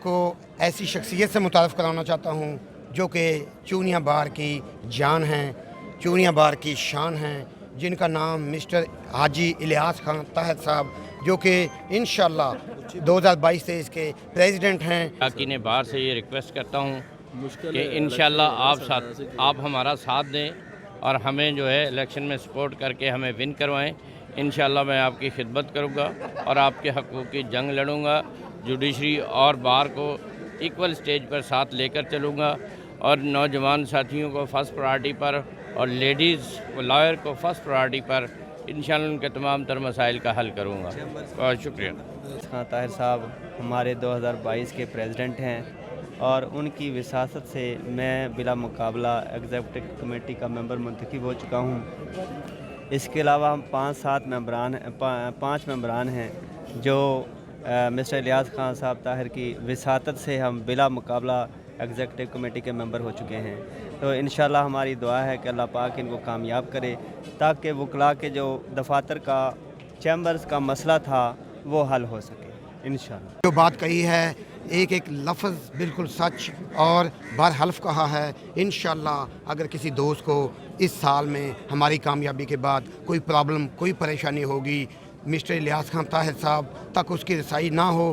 आपको ऐसी शख्सियत से मुतारफ़ कराना चाहता हूँ जो कि चूनिया बार की जान हैं, चूनिया बार की शान हैं, जिनका नाम मिस्टर हाजी इलियास खान ताहिर साहब, जो कि इंशाअल्लाह 2022 से इसके प्रेसिडेंट हैं। अरकान बार से ये रिक्वेस्ट करता हूँ कि इंशाअल्लाह आप हमारा साथ दें और हमें जो है इलेक्शन में सपोर्ट करके हमें विन करवाएं। इंशाअल्लाह मैं आपकी खिदमत करूँगा और आपके हक़ों की जंग लड़ूँगा। जुडिशरी और बार को इक्वल स्टेज पर साथ लेकर चलूँगा और नौजवान साथियों को फ़र्स्ट प्रायोरिटी पर और लेडीज़ लॉयर को फ़र्स्ट प्रायोरिटी पर इंशाअल्लाह उनके तमाम तर मसाइल का हल करूँगा। बहुत शुक्रिया। खान ताहिर साहब हमारे 2022 के प्रेसिडेंट हैं और उनकी विसासत से मैं बिला मुकाबला एग्जीक्यूटिव कमेटी का मेंबर मुंतखब हो चुका हूँ। इसके अलावा हम 5 मेंबरान हैं जो मिस्टर इलियास खान साहब ताहिर की विसासत से हम बिला मुकाबला एग्जीक्यूटिव कमेटी के मेंबर हो चुके हैं। तो इंशाल्लाह हमारी दुआ है कि अल्लाह पाक इनको कामयाब करे ताकि वकला के जो दफातर का चैम्बर्स का मसला था वो हल हो सके इंशाल्लाह। जो बात कही है एक एक लफ्ज़ बिल्कुल सच और बरहल्फ कहा है। इंशाअल्लाह अगर किसी दोस्त को इस साल में हमारी कामयाबी के बाद कोई प्रॉब्लम कोई परेशानी होगी, मिस्टर इलियास खान ताहिर साहब तक उसकी रसाई ना हो,